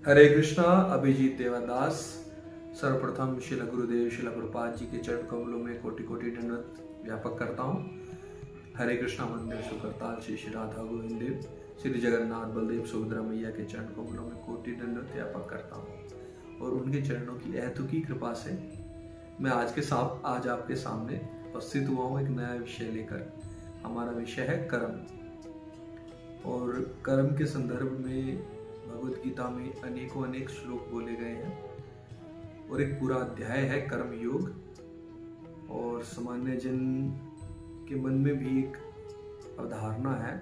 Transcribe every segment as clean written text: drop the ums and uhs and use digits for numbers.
हरे कृष्णा। अभिजीत देवदास। सर्वप्रथम श्रील गुरुदेव श्रील प्रभुपाद जी के चरण कमलों में कोटि कोटि दंडवत व्यापक करता हूँ। हरे कृष्णा मंदिर सुकरताल श्री श्री राधा गोविंद देव श्री जगन्नाथ बलदेव सुभद्रा मैया के चरण कमलों में कोटि दंडवत व्यापक करता हूँ और उनके चरणों की अहेतुकी कृपा से मैं आज आपके सामने उपस्थित हुआ हूँ एक नया विषय लेकर। हमारा विषय है कर्म। और कर्म के संदर्भ में भगवत गीता में अनेक श्लोक बोले गए हैं और एक पूरा अध्याय है कर्म योग। और सामान्य जन के मन में भी एक अवधारणा है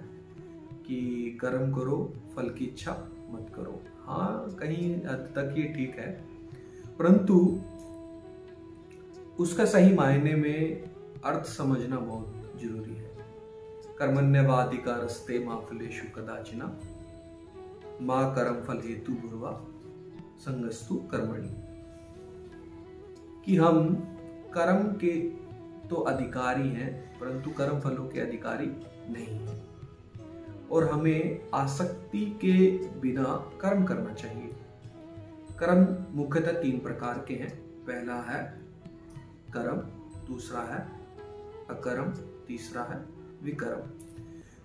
कि कर्म करो, फल की इच्छा मत करो। हाँ, कहीं हद तक ये ठीक है, परंतु उसका सही मायने में अर्थ समझना बहुत जरूरी है। कर्मण्यवाधिकारस्ते मा फलेषु कदाचन माँ कर्म फल हेतु भूर्वा संगस्तु कर्मणि। कि हम कर्म के तो अधिकारी हैं परंतु कर्म फलों के अधिकारी नहीं हैं और हमें आसक्ति के बिना कर्म करना चाहिए। कर्म मुख्यतः 3 प्रकार के हैं। पहला है कर्म, दूसरा है अकर्म, तीसरा है विकर्म।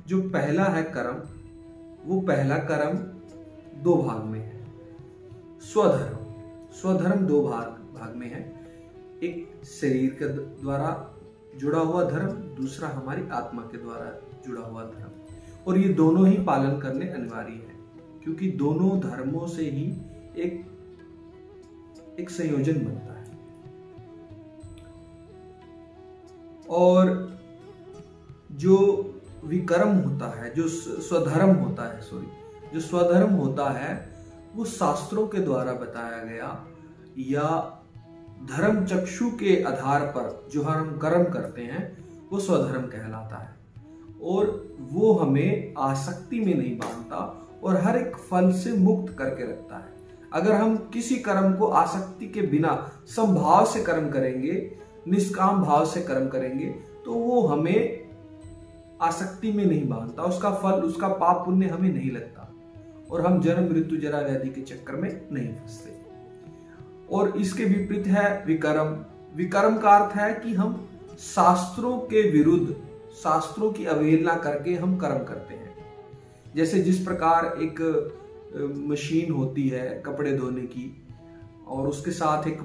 जो पहला है कर्म, वो पहला कर्म 2 भाग में है। स्वधर्म 2 भाग में है। एक शरीर के द्वारा जुड़ा हुआ धर्म, दूसरा हमारी आत्मा के द्वारा जुड़ा हुआ धर्म। और ये दोनों ही पालन करने अनिवार्य है, क्योंकि दोनों धर्मों से ही एक संयोजन बनता है। और जो विकर्म होता है, जो स्वधर्म होता है, वो शास्त्रों के द्वारा बताया गया या धर्म चक्षु के आधार पर जो हम कर्म करते हैं वो स्वधर्म कहलाता है। और वो हमें आसक्ति में नहीं बांधता और हर एक फल से मुक्त करके रखता है। अगर हम किसी कर्म को आसक्ति के बिना समभाव से कर्म करेंगे, निष्काम भाव से कर्म करेंगे, तो वो हमें आसक्ति में नहीं बांधता, उसका फल, उसका पाप पुण्य हमें नहीं लगता और हम जन्म मृत्यु जरा व्याधि के चक्कर में नहीं फंसते। और इसके विपरीत है विकर्म। विकर्म का अर्थ है कि हम शास्त्रों के विरुद्ध, शास्त्रों की अवहेलना करके हम कर्म करते हैं। जैसे जिस प्रकार एक मशीन होती है कपड़े धोने की और उसके साथ एक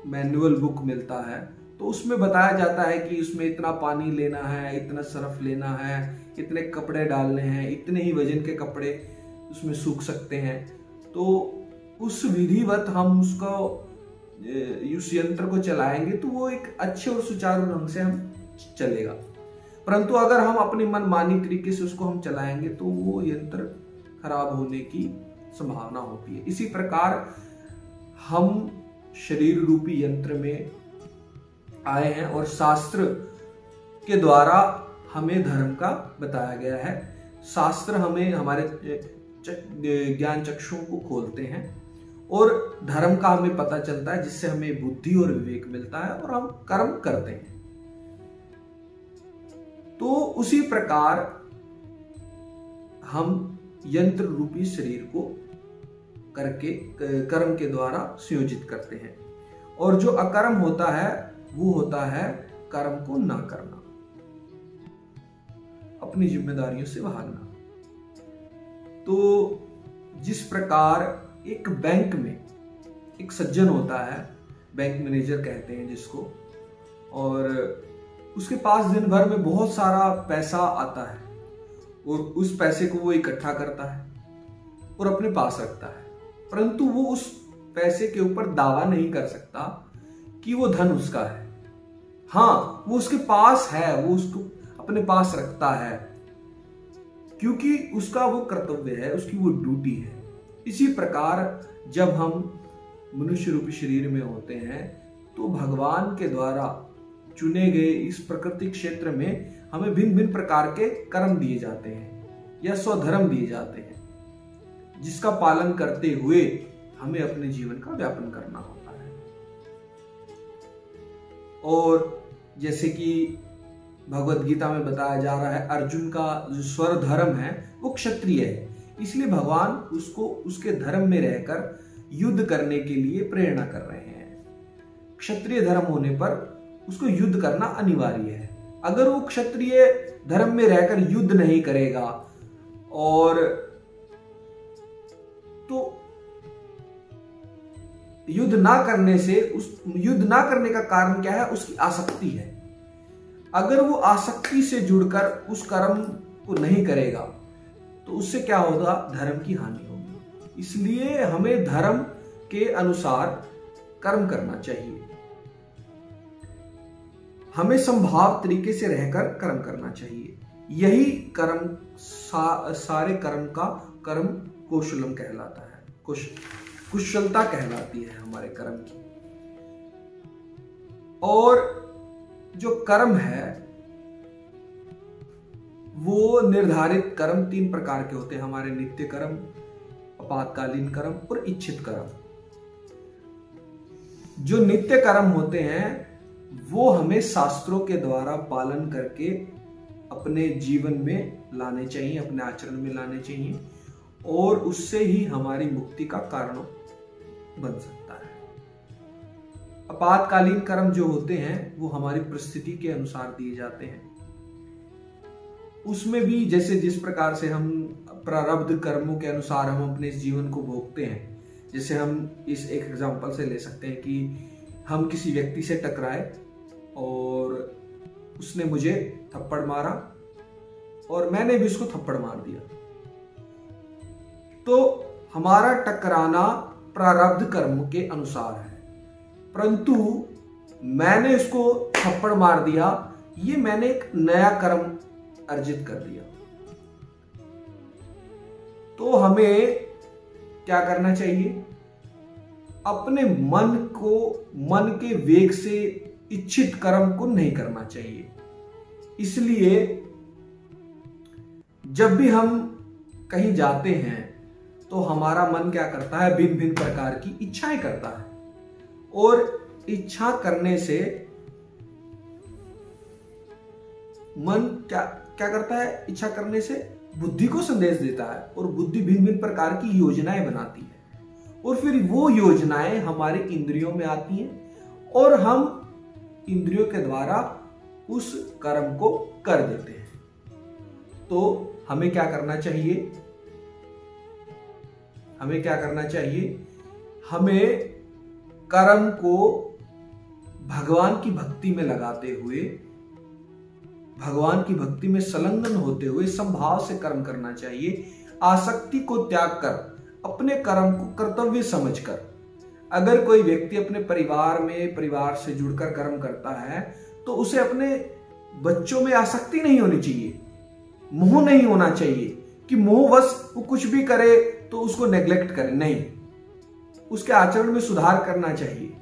मैनुअल बुक मिलता है, तो उसमें बताया जाता है कि उसमें इतना पानी लेना है, इतना सर्फ लेना है, इतने कपड़े डालने हैं, इतने ही वजन के कपड़े उसमें सूख सकते हैं। तो उस विधिवत हम उस यंत्र को चलाएंगे तो वो एक अच्छे और सुचारू ढंग से हम चलेगा। परंतु अगर हम अपनी मनमानी तरीके से उसको हम चलाएंगे तो वो यंत्र खराब होने की संभावना होती है। इसी प्रकार हम शरीर रूपी यंत्र में आए हैं और शास्त्र के द्वारा हमें धर्म का बताया गया है। शास्त्र हमें हमारे ज्ञान चक्षुओं को खोलते हैं और धर्म का हमें पता चलता है, जिससे हमें बुद्धि और विवेक मिलता है और हम कर्म करते हैं। तो उसी प्रकार हम यंत्र रूपी शरीर को करके कर्म के द्वारा संयोजित करते हैं। और जो अकर्म होता है वो होता है कर्म को ना करना, अपनी जिम्मेदारियों से भागना। तो जिस प्रकार एक बैंक में एक सज्जन होता है, बैंक मैनेजर कहते हैं जिसको, और उसके पास दिन भर में बहुत सारा पैसा आता है और उस पैसे को वो इकट्ठा करता है और अपने पास रखता है, परंतु वो उस पैसे के ऊपर दावा नहीं कर सकता कि वो धन उसका है। हाँ, वो उसके पास है, वो उसको अपने पास रखता है क्योंकि उसका वो कर्तव्य है, उसकी वो ड्यूटी है। इसी प्रकार जब हम मनुष्य रूपी शरीर में होते हैं तो भगवान के द्वारा चुने गए इस प्रकृति क्षेत्र में हमें भिन्न भिन्न प्रकार के कर्म दिए जाते हैं या स्वधर्म दिए जाते हैं, जिसका पालन करते हुए हमें अपने जीवन का व्यापन करना होता है। और जैसे कि भगवत गीता में बताया जा रहा है, अर्जुन का जो स्वर धर्म है वो क्षत्रिय है, इसलिए भगवान उसको उसके धर्म में रहकर युद्ध करने के लिए प्रेरणा कर रहे हैं। क्षत्रिय धर्म होने पर उसको युद्ध करना अनिवार्य है। अगर वो क्षत्रिय धर्म में रहकर युद्ध नहीं करेगा, और तो युद्ध ना करने से, उस युद्ध ना करने का कारण क्या है? उसकी आसक्ति है। अगर वो आसक्ति से जुड़कर उस कर्म को नहीं करेगा तो उससे क्या होगा? धर्म की हानि होगी। इसलिए हमें धर्म के अनुसार कर्म करना चाहिए। हमें संभाव तरीके से रहकर कर्म करना चाहिए। यही कर्म सारे कर्म का कर्म कौशलम कहलाता है। कुशलता कहलाती है हमारे कर्म की। और जो कर्म है वो निर्धारित कर्म 3 प्रकार के होते हैं हमारे: नित्य कर्म, आपातकालीन कर्म और इच्छित कर्म। जो नित्य कर्म होते हैं वो हमें शास्त्रों के द्वारा पालन करके अपने जीवन में लाने चाहिए, अपने आचरण में लाने चाहिए, और उससे ही हमारी मुक्ति का कारण बन सकता है। आपातकालीन कर्म जो होते हैं वो हमारी परिस्थिति के अनुसार दिए जाते हैं। उसमें भी जैसे जिस प्रकार से हम प्रारब्ध कर्मों के अनुसार हम अपने इस जीवन को भोगते हैं। जैसे हम इस एक एग्जांपल से ले सकते हैं कि हम किसी व्यक्ति से टकराए और उसने मुझे थप्पड़ मारा और मैंने भी उसको थप्पड़ मार दिया, तो हमारा टकराना प्रारब्ध कर्म के अनुसार है। परंतु मैंने उसको थप्पड़ मार दिया, ये मैंने एक नया कर्म अर्जित कर दिया। तो हमें क्या करना चाहिए? अपने मन के वेग से इच्छित कर्म को नहीं करना चाहिए। इसलिए जब भी हम कहीं जाते हैं तो हमारा मन क्या करता है? भिन्न भिन्न प्रकार की इच्छाएं करता है, और इच्छा करने से मन क्या करता है? इच्छा करने से बुद्धि को संदेश देता है, और बुद्धि भिन्न भिन्न प्रकार की योजनाएं बनाती है, और फिर वो योजनाएं हमारे इंद्रियों में आती हैं और हम इंद्रियों के द्वारा उस कर्म को कर देते हैं। तो हमें क्या करना चाहिए? हमें कर्म को भगवान की भक्ति में लगाते हुए, भगवान की भक्ति में संलग्न होते हुए संभाव से कर्म करना चाहिए। आसक्ति को त्याग कर अपने कर्म को कर्तव्य समझकर। अगर कोई व्यक्ति अपने परिवार से जुड़कर कर्म करता है तो उसे अपने बच्चों में आसक्ति नहीं होनी चाहिए, मोह नहीं होना चाहिए कि मोहवश वो कुछ भी करे तो उसको नेग्लेक्ट करे। नहीं, उसके आचरण में सुधार करना चाहिए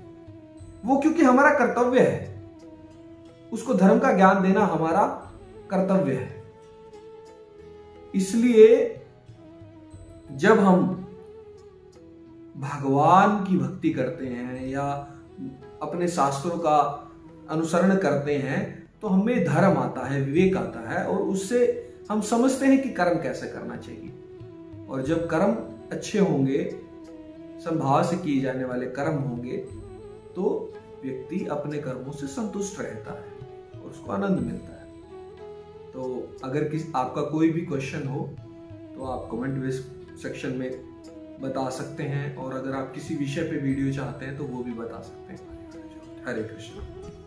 वो, क्योंकि हमारा कर्तव्य है। उसको धर्म का ज्ञान देना हमारा कर्तव्य है। इसलिए जब हम भगवान की भक्ति करते हैं या अपने शास्त्रों का अनुसरण करते हैं तो हमें धर्म आता है, विवेक आता है, और उससे हम समझते हैं कि कर्म कैसे करना चाहिए। और जब कर्म अच्छे होंगे, संभाव से किए जाने वाले कर्म होंगे, तो व्यक्ति अपने कर्मों से संतुष्ट रहता है और उसको आनंद मिलता है। तो अगर आपका कोई भी क्वेश्चन हो तो आप कमेंट सेक्शन में बता सकते हैं, और अगर आप किसी विषय पे वीडियो चाहते हैं तो वो भी बता सकते हैं। हरे कृष्ण।